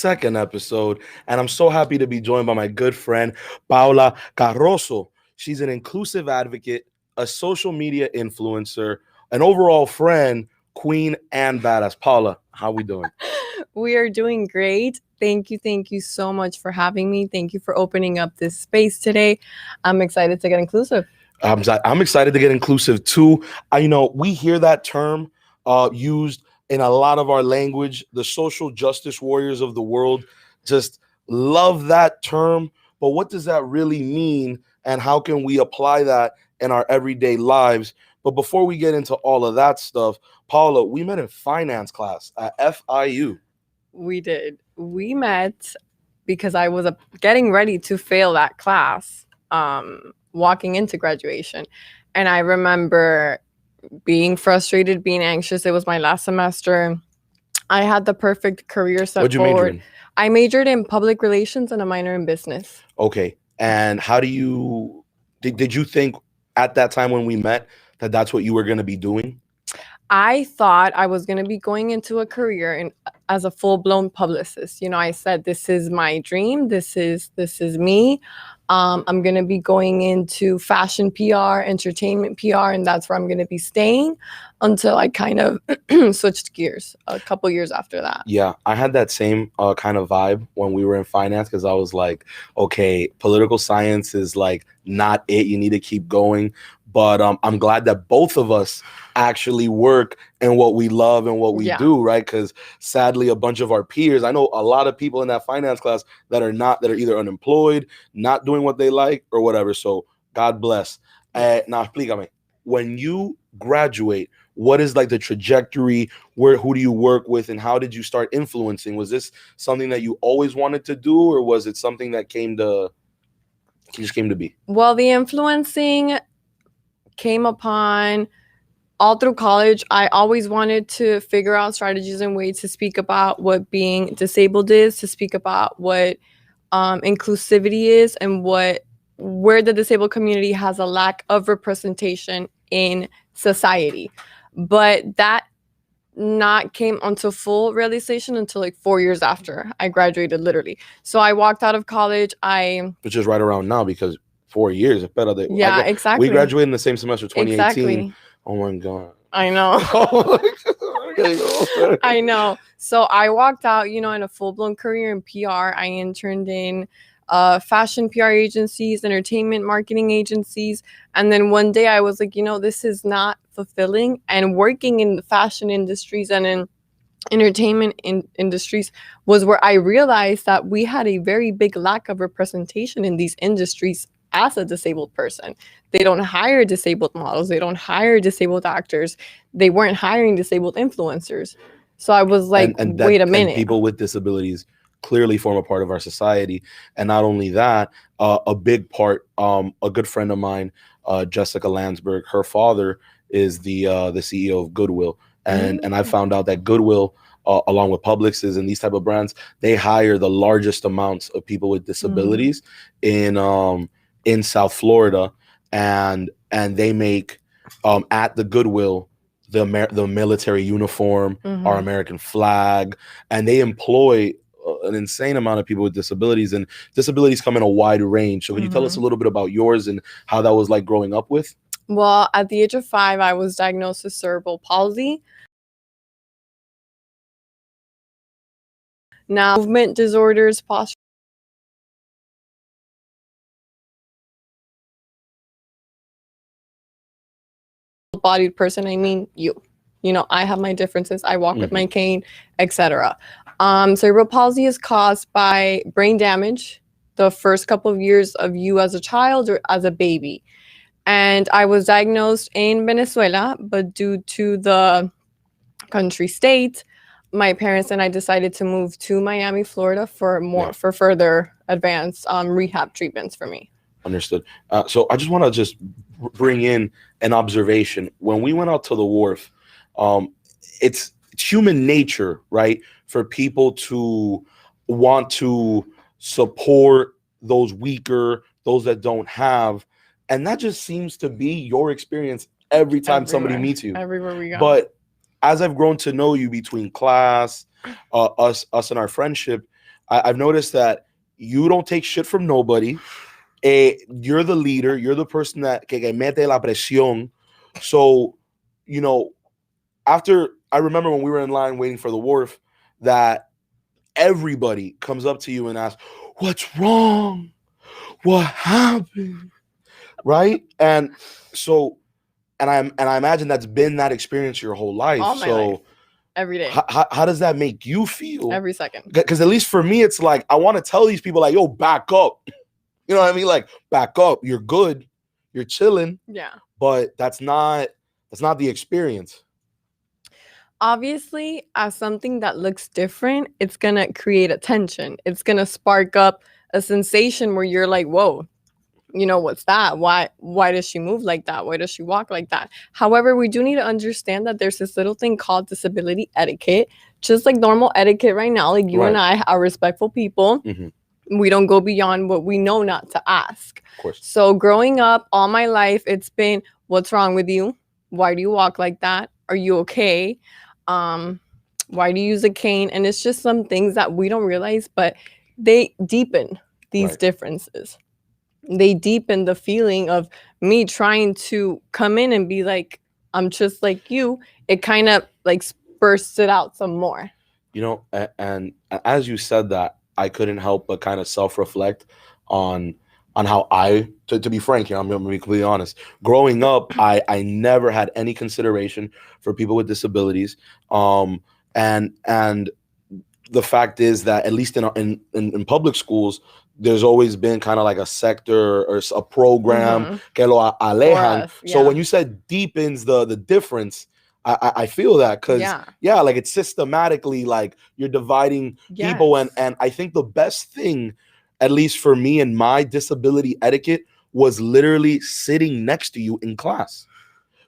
second episode, and I'm so happy to be joined by my good friend, Paula Carozzo. She's an inclusive advocate, a social media influencer, an overall friend, queen, and badass. Paula, how we doing? We are doing great. Thank you so much for having me. Thank you for opening up this space today. I'm excited to get inclusive. I'm excited to get inclusive too. We hear that term used in a lot of our language. The social justice warriors of the world just love that term. But what does that really mean? And how can we apply that in our everyday lives? But before we get into all of that stuff, Paula, we met in finance class at FIU. We did. We met because I was getting ready to fail that class, walking into graduation. And I remember being frustrated, being anxious. It was my last semester. I had the perfect career set What'd you forward. major in? I majored in public relations and a minor in business. Okay. And how do you did you think at that time when we met that that's what you were going to be doing? I thought I was going to be going into a career as a full-blown publicist. You know, I said, this is my dream. This is me. I'm going to be going into fashion PR, entertainment PR, and that's where I'm going to be staying until I kind of switched gears a couple years after that. Yeah, I had that same kind of vibe when we were in finance, because I was like, okay, political science is like not it. You need to keep going. But I'm glad that both of us actually work in what we love and what we do, right? Because sadly, a bunch of our peers, I know a lot of people in that finance class that are either unemployed, not doing what they like, or whatever. So God bless. Now, explícame. When you graduate, what is like the trajectory? Who do you work with, and how did you start influencing? Was this something that you always wanted to do, or was it something that just came to be? Well, the influencing came upon all through college. I always wanted to figure out strategies and ways to speak about what being disabled is, to speak about what inclusivity is, and where the disabled community has a lack of representation in society. But that not came onto full realization until like 4 years after I graduated, literally. So I walked out of college. Which is right around now, because 4 years. Yeah, exactly. We graduated in the same semester, 2018. Exactly. Oh my God. I know. I know. So I walked out, in a full-blown career in PR. I interned in fashion PR agencies, entertainment marketing agencies. And then one day I was like, this is not fulfilling. And working in the fashion industries and in entertainment industries was where I realized that we had a very big lack of representation in these industries as a disabled person. They don't hire disabled models. They don't hire disabled actors. They weren't hiring disabled influencers. So I was like, wait a minute. And people with disabilities clearly form a part of our society. And not only that, a big part, a good friend of mine, Jessica Landsberg, her father is the CEO of Goodwill. And I found out that Goodwill, along with Publix's and these type of brands, they hire the largest amounts of people with disabilities in South Florida, and they make at the Goodwill the military uniform, our American flag, and they employ an insane amount of people with disabilities, and disabilities come in a wide range. So can you tell us a little bit about yours and how that was like growing up with? Well, at the age of 5, I was diagnosed with cerebral palsy. Now, movement disorders, posture bodied person, I mean you. I have my differences. I walk with my cane, etc. Cerebral palsy is caused by brain damage the first couple of years of you as a child or as a baby. And I was diagnosed in Venezuela, but due to the country state, my parents and I decided to move to Miami, Florida for further advanced rehab treatments for me. Understood. So I just want to just bring in an observation. When we went out to the wharf, it's human nature, right, for people to want to support those weaker, those that don't have. And that just seems to be your experience every time somebody meets you. Everywhere we go. But as I've grown to know you between class, us and our friendship, I've noticed that you don't take shit from nobody. You're the leader. You're the person that que mete la presión. So, you know, after I remember when we were in line waiting for the wharf, that everybody comes up to you and asks, "What's wrong? What happened?" Right? And so, and I imagine that's been that experience your whole life. All my life. Every day. How does that make you feel? Every second. Because at least for me, it's like I want to tell these people like, "Yo, back up." You know what I mean? Like, back up. You're good. You're chilling. Yeah. But that's not the experience. Obviously, as something that looks different, it's going to create attention. It's going to spark up a sensation where you're like, whoa, you know, what's that? Why does she move like that? Why does she walk like that? However, we do need to understand that there's this little thing called disability etiquette, just like normal etiquette right now. Like you and I are respectful people. Mm-hmm. We don't go beyond what we know not to ask. Of course. So growing up all my life, it's been, what's wrong with you? Why do you walk like that? Are you okay? Why do you use a cane? And it's just some things that we don't realize, but they deepen these differences. They deepen the feeling of me trying to come in and be like, I'm just like you. It kind of like bursts it out some more. You know, and as you said that, I couldn't help but kind of self-reflect on how to be frank here, I'm going to be completely honest. Growing up, I never had any consideration for people with disabilities. And the fact is that at least in public schools, there's always been kind of like a sector or a program que lo alejan. So when you said deepens the difference, I feel that because like it's systematically like you're dividing people, and I think the best thing, at least for me and my disability etiquette, was literally sitting next to you in class,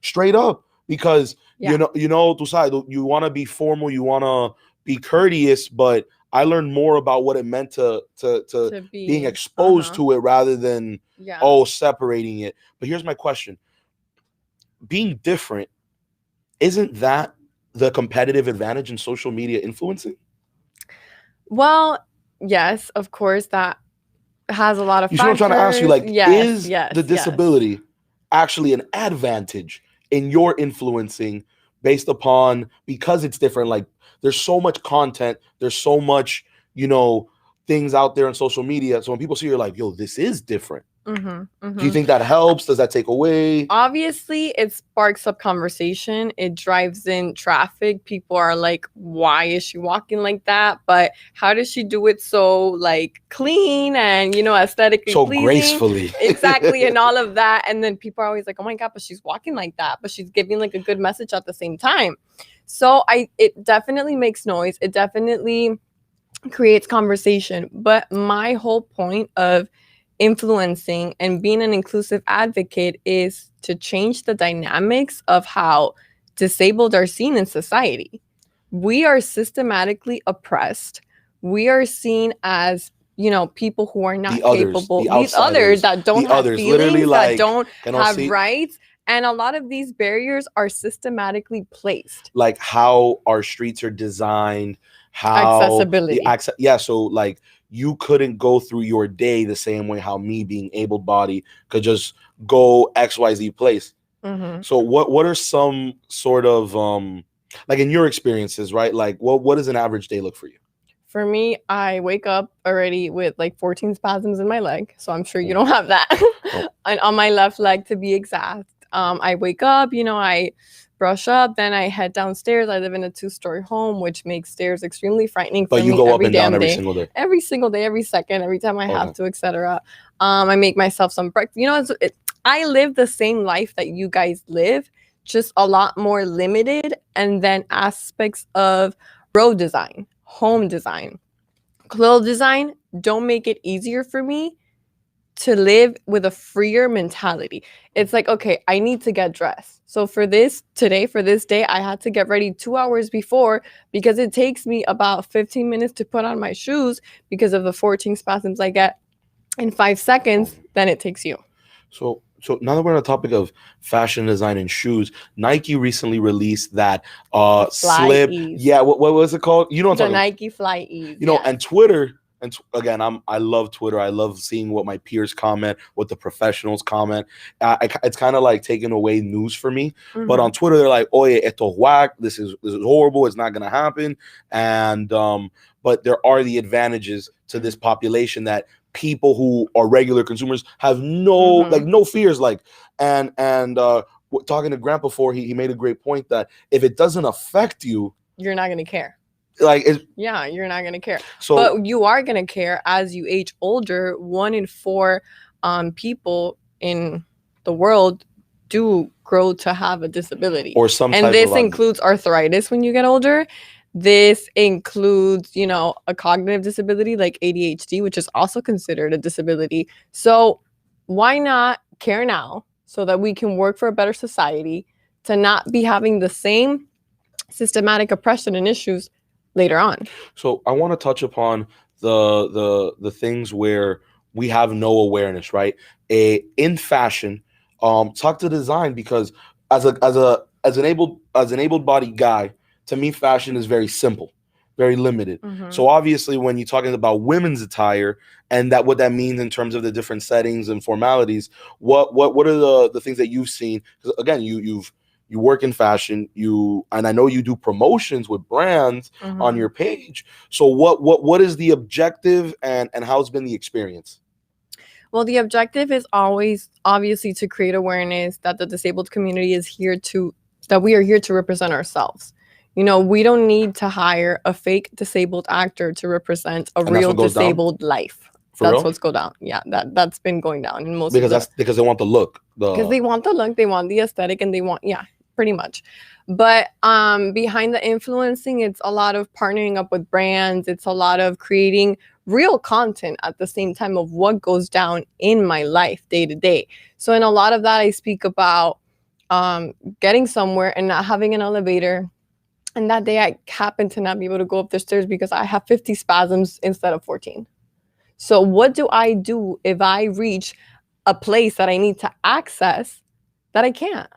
straight up, because you know, tú sabes, you want to be formal, you want to be courteous, but I learned more about what it meant to being exposed to it rather than separating it. But here's my question: being different, isn't that the competitive advantage in social media influencing? Well, yes, of course, that has a lot of factors. You see what I'm trying to ask you? Like, is the disability actually an advantage in your influencing based upon, because it's different? Like, there's so much content, there's so much, you know, things out there on social media. So when people see you're like, yo, this is different. Do you think that helps? Does that take away? Obviously, it sparks up conversation. It drives in traffic. People are like, why is she walking like that? But how does she do it so like clean and, you know, aesthetically so pleasing? Gracefully? Exactly. And all of that. And then people are always like, oh my God, but she's walking like that, but she's giving like a good message at the same time. So it definitely makes noise. It definitely creates conversation. But my whole point of influencing and being an inclusive advocate is to change the dynamics of how disabled are seen in society. We are systematically oppressed. We are seen as, you know, people who are not capable. These others that don't have feelings, that don't have rights. And a lot of these barriers are systematically placed. Like how our streets are designed, how accessibility. So like you couldn't go through your day the same way how me being able-bodied could just go XYZ place. So what are some sort of like in your experiences, right? Like what does an average day look for you? For me, I wake up already with like 14 spasms in my leg. So I'm sure you don't have that. And on my left leg, to be exact. I wake up, you know, I brush up, then I head downstairs. I live in a 2-story home, which makes stairs extremely frightening for me. But you go up and down every single day? Every single day, every second, every time I have to, etc. I make myself some breakfast. You know, I live the same life that you guys live, just a lot more limited. And then aspects of road design, home design, clothes design don't make it easier for me to live with a freer mentality. It's like, okay, I need to get dressed. So for this day, I had to get ready 2 hours before because it takes me about 15 minutes to put on my shoes because of the 14 spasms I get in 5 seconds than it takes you. So now that we're on the topic of fashion design and shoes, Nike recently released that slip. Ease. Yeah, what was it called? You know what I'm the talking Nike Fly Ease. You know, and Twitter and again, I love Twitter. I love seeing what my peers comment, what the professionals comment. It's kind of like taking away news for me. But on Twitter, they're like, "Oye, esto es whack. This is horrible. It's not gonna happen." And but there are the advantages to this population that people who are regular consumers have no fears. Like, and talking to Grant before, he made a great point that if it doesn't affect you, you're not gonna care. Like, you're not gonna care. So, but you are gonna care as you age older. 1 in 4 people in the world do grow to have a disability, or some and this includes arthritis when you get older. This includes, you know, a cognitive disability like ADHD, which is also considered a disability. So why not care now so that we can work for a better society, to not be having the same systematic oppression and issues later on. So I want to touch upon the things where we have no awareness, right? In fashion, talk to design, because as an able bodied guy, to me, fashion is very simple, very limited. So obviously, when you're talking about women's attire and what that means in terms of the different settings and formalities, what are the things that you've seen? Because again, you work in fashion, and I know you do promotions with brands on your page. So what is the objective, and how's been the experience? Well, the objective is always obviously to create awareness that the disabled community is that we are here to represent ourselves. You know, we don't need to hire a fake disabled actor to represent a real disabled life. That's what's going down. Yeah, that's been going down in most because they want the look. Because they want the look, they want the aesthetic, and they want, pretty much. But behind the influencing, it's a lot of partnering up with brands. It's a lot of creating real content at the same time of what goes down in my life day to day. So in a lot of that, I speak about getting somewhere and not having an elevator. And that day I happen to not be able to go up the stairs because I have 50 spasms instead of 14. So what do I do if I reach a place that I need to access that I can't?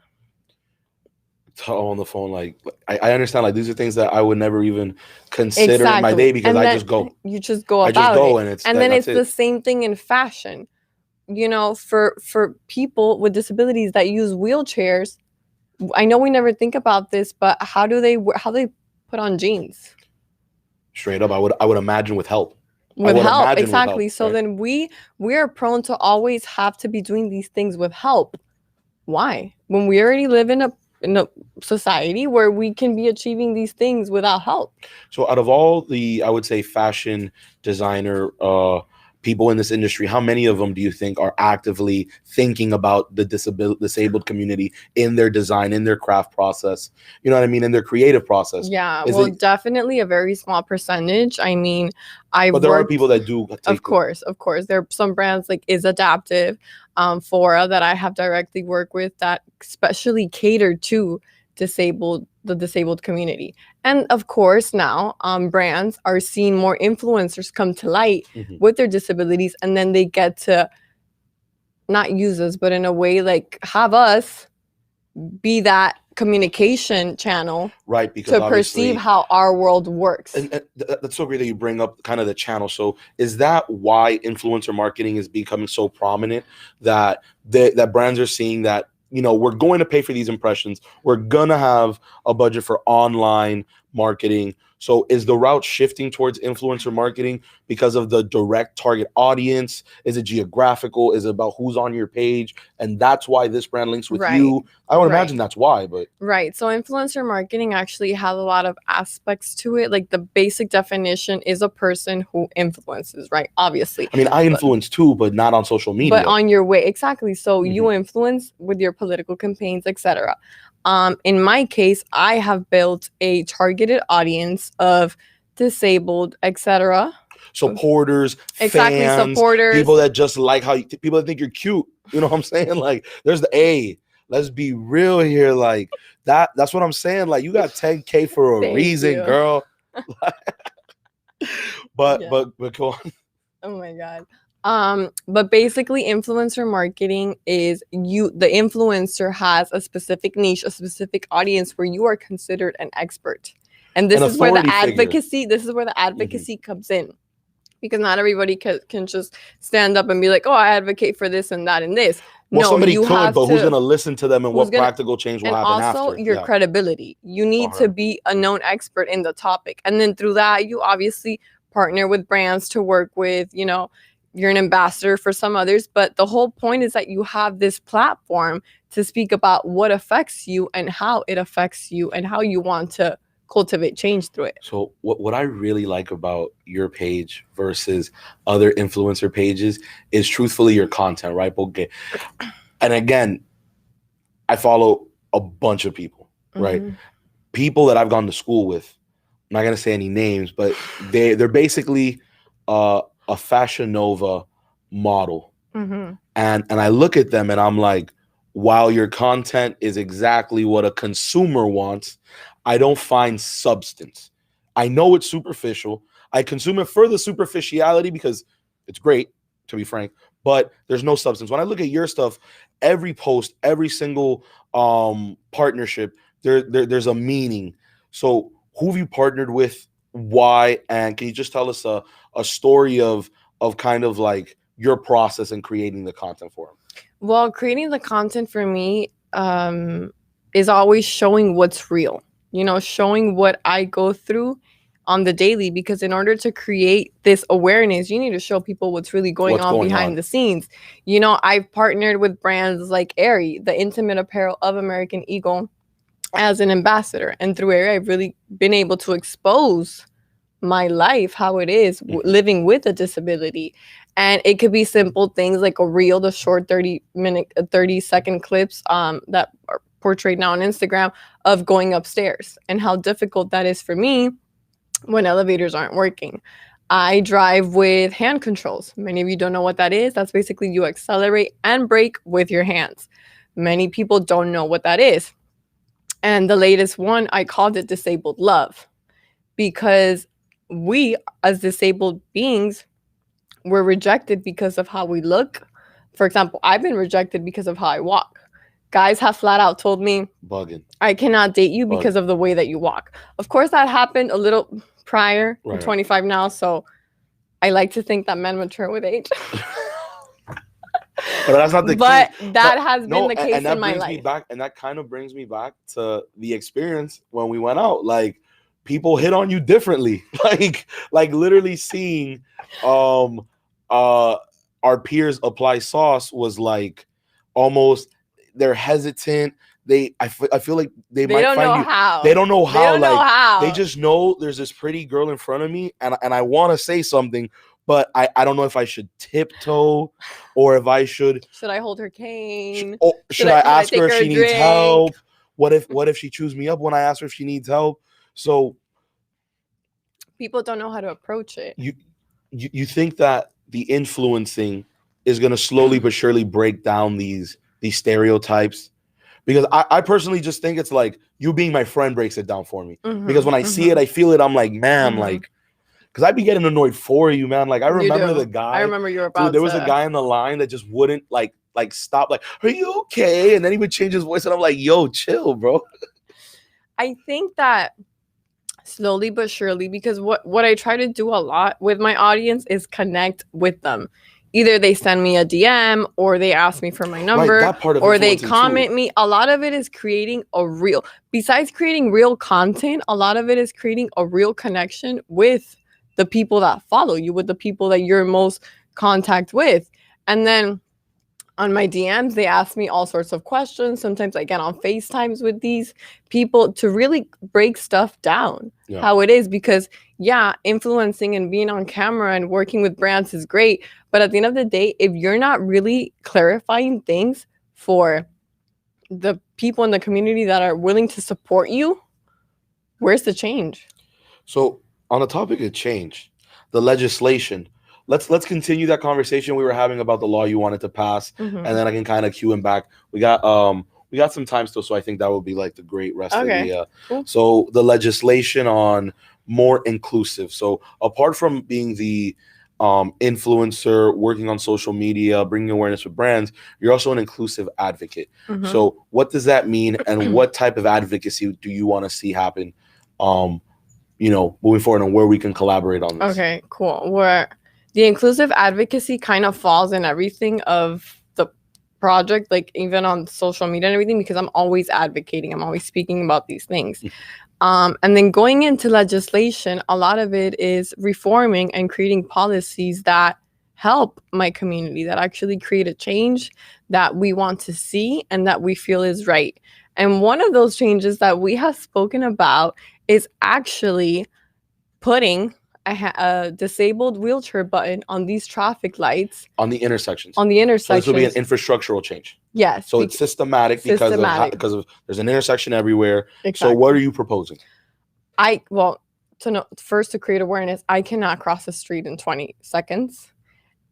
On the phone, like, I understand, like, these are things that I would never even consider in my day, because I just go. You just go about it. And then it's the same thing in fashion. You know, for people with disabilities that use wheelchairs, I know we never think about this, but how they put on jeans? Straight up, I would imagine with help. With help, exactly. With help, so right? Then we're prone to always have to be doing these things with help. Why? When we already live in a society where we can be achieving these things without help. So out of all the, I would say, fashion designer people in this industry, how many of them do you think are actively thinking about the disabled community in their design, in their craft process? You know what I mean? In their creative process? Yeah, definitely a very small percentage. I mean, but there are people that do. Of course. There are some brands like Is Adaptive, Fora, that I have directly worked with that especially cater to the disabled community. And of course, now brands are seeing more influencers come to light with their disabilities, and then they get to not use us, but in a way like have us be that communication channel, right? Because to perceive how our world works. And that's so great that you bring up kind of the channel. So is that why influencer marketing is becoming so prominent, that that brands are seeing that, you know, we're going to pay for these impressions, we're gonna have a budget for online marketing? So is the route shifting towards influencer marketing because of the direct target audience? Is it geographical? Is it about who's on your page? And that's why this brand links with you? I would imagine that's why, but. Right. So influencer marketing actually has a lot of aspects to it. Like the basic definition is a person who influences, right? Obviously. I mean, I influence too, but not on social media. But on your way. Exactly. So you influence with your political campaigns, etc. In my case, I have built a targeted audience of disabled, etc. Supporters, fans, supporters, people that just like people that think you're cute. You know what I'm saying? Like, there's let's be real here. Like that's what I'm saying. Like, you got 10K for a reason, girl. but go on. Oh my God. But basically influencer marketing is the influencer has a specific niche, a specific audience where you are considered an expert. And this is where the advocacy, comes in. Because not everybody can just stand up and be like, oh, I advocate for this and that and this. Well, No, somebody you could, have but who's to. going to listen to them and Who's what gonna, practical change will and happen also after? your Yeah. credibility. You need to be a known expert in the topic. And then through that, you obviously partner with brands to work with, you know, you're an ambassador for some others. But the whole point is that you have this platform to speak about what affects you and how it affects you and how you want to cultivate change through it. So what I really like about your page versus other influencer pages is truthfully your content, right? Okay. And again, I follow a bunch of people, right? People that I've gone to school with. I'm not gonna say any names, but they're basically a Fashion Nova model. And I look at them and I'm like, while your content is exactly what a consumer wants, I don't find substance. I know it's superficial. I consume it for the superficiality because it's great, to be frank, but there's no substance. When I look at your stuff, every post, every single partnership, there's a meaning. So who have you partnered with? Why? And can you just tell us a story of kind of like your process in creating the content for them? Well, creating the content for me is always showing what's real. You know, showing what I go through on the daily, because in order to create this awareness, you need to show people what's really going on behind the scenes. You know, I've partnered with brands like Aerie, the intimate apparel of American Eagle, as an ambassador. And through Aerie, I've really been able to expose my life, how it is living with a disability. And it could be simple things like a reel, the short 30-second clips that are portrayed now on Instagram of going upstairs and how difficult that is for me when elevators aren't working. I drive with hand controls. Many of you don't know what that is. That's basically you accelerate and brake with your hands. Many people don't know what that is. And the latest one, I called it disabled love, because we as disabled beings were rejected because of how we look. For example, I've been rejected because of how I walk. Guys have flat out told me, bugging, I cannot date you because of the way that you walk. Of course, that happened a little prior. I'm 25 now, so I like to think that men mature with age. But that's not the case. But that has been the case and that in my brings life. me back, and that kind of brings me back to the experience when we went out. Like, people hit on you differently. like literally seeing our peers apply sauce was like almost they're hesitant. I feel like they might don't find know you. how. They don't know how. They don't know how. They just know there's this pretty girl in front of me, and I want to say something, but I don't know if I should tiptoe or if I should. Should I hold her cane? Should I ask her if she needs help? What if she chews me up when I ask her if she needs help? So people don't know how to approach it. You think that the influencing is going to slowly but surely break down these stereotypes? Because I personally just think it's like you being my friend breaks it down for me. Because when I see it, I feel it. I'm like, man, like, because I'd be getting annoyed for you, man. Like, I remember the guy. I remember you were about there was a guy in the line that just wouldn't like stop. Like, are you okay? And then he would change his voice, and I'm like, yo, chill, bro. I think that slowly but surely, because what I try to do a lot with my audience is connect with them. Either they send me a DM or they ask me for my number or they comment me. A lot of it is creating besides creating real content, a lot of it is creating a real connection with the people that follow you, with the people that you're most contact with. And then on my DMs, they ask me all sorts of questions. Sometimes I get on FaceTimes with these people to really break stuff down, how it is. Because, influencing and being on camera and working with brands is great. But at the end of the day, if you're not really clarifying things for the people in the community that are willing to support you, where's the change? So on the topic of change, the legislation, let's continue that conversation we were having about the law you wanted to pass, and then I can kind of cue him back. We got some time still, so I think that would be like the great rest of the cool. So the legislation on more inclusive. So apart from being the influencer, working on social media, bringing awareness with brands, you're also an inclusive advocate. So what does that mean, and what type of advocacy do you want to see happen moving forward, and where we can collaborate on this? Okay, cool. The inclusive advocacy kind of falls in everything of the project, like even on social media and everything, because I'm always advocating. I'm always speaking about these things. And then going into legislation, a lot of it is reforming and creating policies that help my community, that actually create a change that we want to see and that we feel is right. And one of those changes that we have spoken about is actually putting a disabled wheelchair button on these traffic lights on the intersections. on the So this will be an intersections. infrastructural change. Yes. So it's systematic because of there's an intersection everywhere. Exactly. So what are you proposing? First, to create awareness, I cannot cross the street in 20 seconds.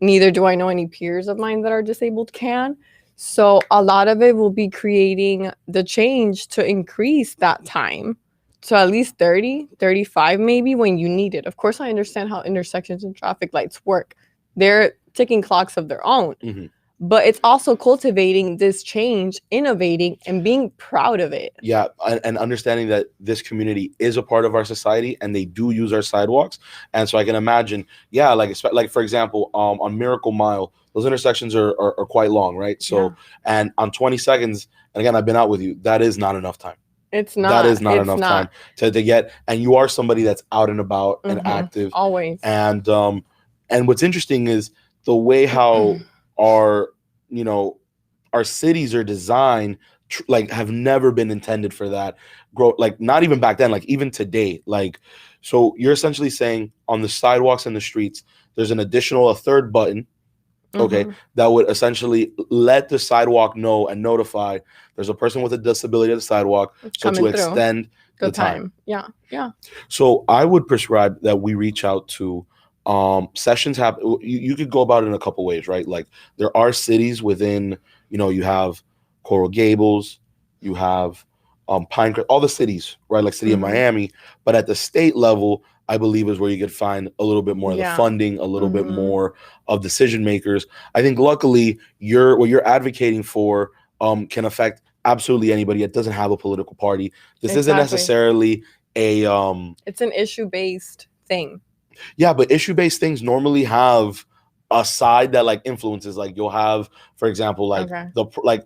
Neither do I know any peers of mine that are disabled can. So a lot of it will be creating the change to increase that time to at least 30, 35 maybe when you need it. Of course, I understand how intersections and traffic lights work. They're ticking clocks of their own. Mm-hmm. But it's also cultivating this change, innovating, and being proud of it. Yeah, and understanding that this community is a part of our society and they do use our sidewalks. And so I can imagine, yeah, like for example, on Miracle Mile, those intersections are quite long, right? So, and on 20 seconds, and again, I've been out with you, that is not enough time. It's not. That is not enough time to get, and you are somebody that's out and about and active. Always. And what's interesting is the way how our cities are designed like have never been intended for that growth, like not even back then, like even today. Like, so you're essentially saying on the sidewalks and the streets there's a third button, okay, that would essentially let the sidewalk know and notify there's a person with a disability at the sidewalk, so to extend the time. Yeah. So I would prescribe that we reach out to sessions. You could go about it in a couple ways, right? Like there are cities within, you have Coral Gables, you have Pinecrest, all the cities, right? Like city of Miami, but at the state level, I believe is where you could find a little bit more of the funding, a little bit more of decision makers. I think luckily what you're advocating for can affect absolutely anybody. It doesn't have a political party. This isn't necessarily it's an issue-based thing. Yeah, but issue-based things normally have a side that like influences. Like you'll have, for example, like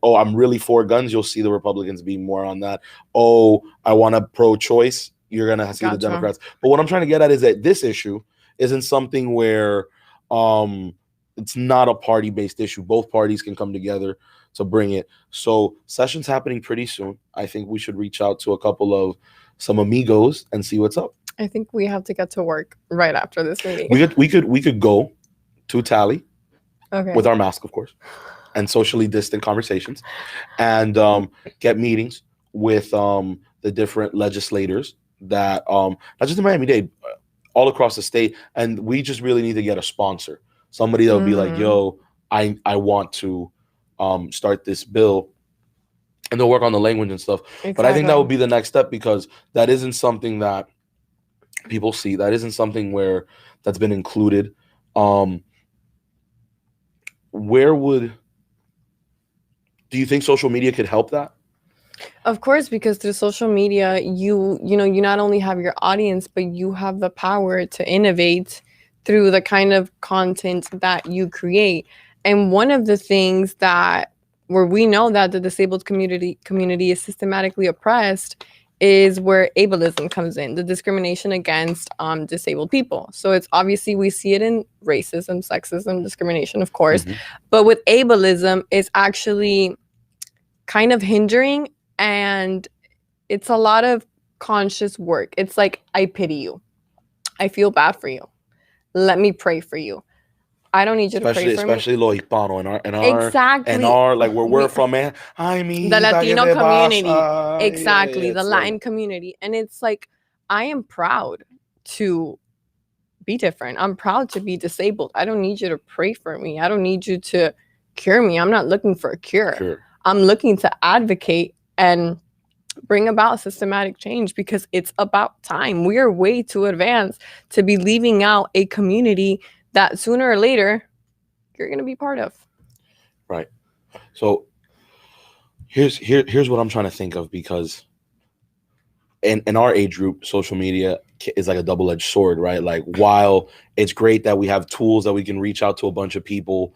oh, I'm really for guns. You'll see the Republicans being more on that. Oh, I want a pro-choice. You're gonna see the Democrats. But what I'm trying to get at is that this issue isn't something where it's not a party-based issue. Both parties can come together to bring it. So session's happening pretty soon. I think we should reach out to a couple of some amigos and see what's up. I think we have to get to work right after this meeting. We could go to Tally, with our mask, of course, and socially distant conversations, and get meetings with the different legislators that not just in Miami-Dade, all across the state. And we just really need to get a sponsor, somebody that would be like, yo, I want to start this bill. And they'll work on the language and stuff. Exactly. But I think that would be the next step, because that isn't something that people see. That isn't something that's been included. Do you think social media could help that? Of course, because through social media, you not only have your audience, but you have the power to innovate through the kind of content that you create. And one of the things where we know that the disabled community is systematically oppressed is where ableism comes in, the discrimination against disabled people. So it's obviously, we see it in racism, sexism, discrimination, of course. But with ableism, it's actually kind of hindering, and it's a lot of conscious work. It's like, I pity you. I feel bad for you. Let me pray for you. I don't need you to pray for me. Especially lo hispano and our like where we're from, man. I mean, the Latino community. Exactly, the Latin community. And it's like, I am proud to be different. I'm proud to be disabled. I don't need you to pray for me. I don't need you to cure me. I'm not looking for a cure. Sure. I'm looking to advocate and bring about systematic change, because it's about time. We are way too advanced to be leaving out a community that sooner or later you're going to be part of. Right. So here's what I'm trying to think of, because in our age group, social media is like a double-edged sword, right? Like, while it's great that we have tools that we can reach out to a bunch of people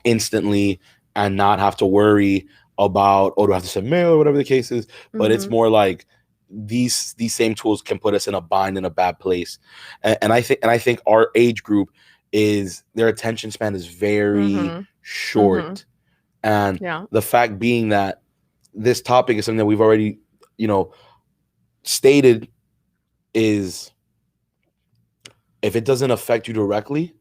instantly and not have to worry about, oh, do I have to send mail or whatever the case is, but it's more like these same tools can put us in a bind, in a bad place. And I think our age group their attention span is very short. And the fact being that this topic is something that we've already, stated, is if it doesn't affect you directly,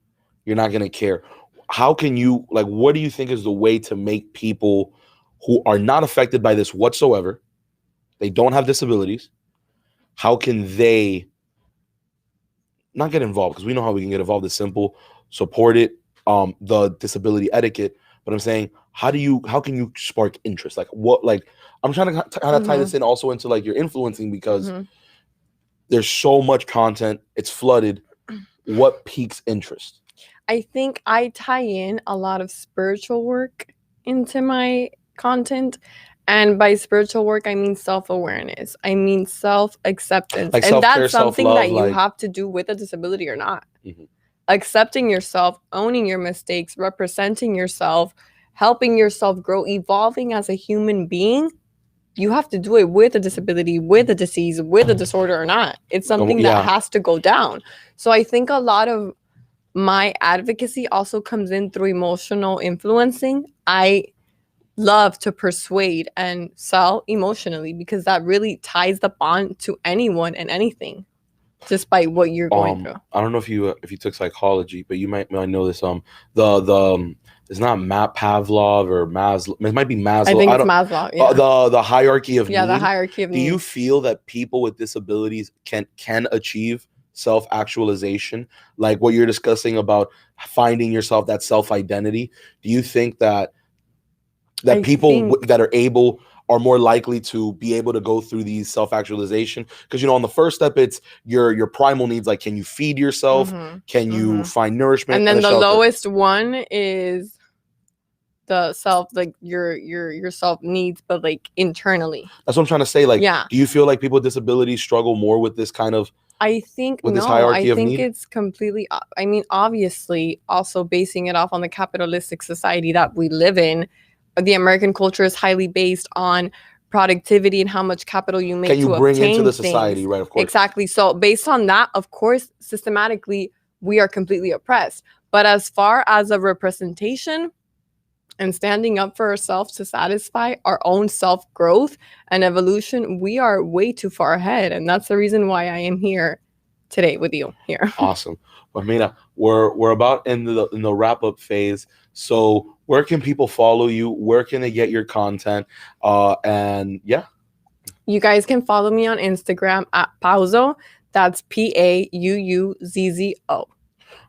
you're not going to care. How can you, like, what do you think is the way to make people who are not affected by this whatsoever, they don't have disabilities, how can they not get involved? Because we know how we can get involved. It's simple. Support it, the disability etiquette. But I'm saying, how can you spark interest? Like, what, like, I'm trying to kind of tie this in also into like your influencing, because there's so much content, it's flooded. What piques interest? I think I tie in a lot of spiritual work into my content. And by spiritual work, I mean self-awareness. I mean self-acceptance. Like, and that's something that you like, have to do with a disability or not. Accepting yourself, owning your mistakes, representing yourself, helping yourself grow, evolving as a human being. You have to do it with a disability, with a disease, with a disorder or not. It's something that has to go down. So I think a lot of my advocacy also comes in through emotional influencing. I love to persuade and sell emotionally, because that really ties the bond to anyone and anything, despite what you're going through. I don't know if you took psychology, but you might know this. It's not Pavlov or Maslow. It might be Maslow. I think it's Maslow. Yeah. The hierarchy of need. Yeah, the hierarchy of need. Do you feel that people with disabilities can achieve self-actualization, like what you're discussing about finding yourself, that self-identity? Do you think that people that are able are more likely to be able to go through these self-actualization? Because, on the first step, it's your primal needs, like, can you feed yourself? Can you find nourishment? And then the lowest one is the self, like your self needs, but like internally. That's what I'm trying to say. Like, do you feel like people with disabilities struggle more with this kind of? I think it's completely. I mean, obviously, also basing it off on the capitalistic society that we live in. The American culture is highly based on productivity and how much capital you make. Can you bring into the society, right? Of course. Exactly. So based on that, of course, systematically, we are completely oppressed. But as far as a representation and standing up for ourselves to satisfy our own self-growth and evolution, we are way too far ahead. And that's the reason why I am here today with you here. Awesome. Well, Mina, we're about in the wrap-up phase. So where can people follow you? Where can they get your content? And yeah. You guys can follow me on Instagram at Pauzo. That's Pauuzzo.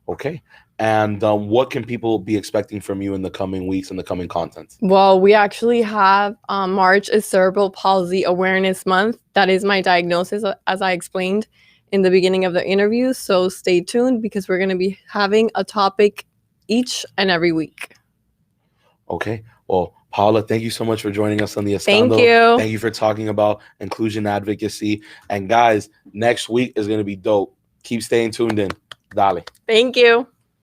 Okay. And what can people be expecting from you in the coming weeks and the coming content? Well, we actually have March is Cerebral Palsy Awareness Month. That is my diagnosis, as I explained in the beginning of the interview. So stay tuned, because we're going to be having a topic each and every week. Okay. Well, Paula, thank you so much for joining us on the Escandalo. Thank you. Thank you for talking about inclusion advocacy. And guys, next week is going to be dope. Keep staying tuned in. Dale. Thank you.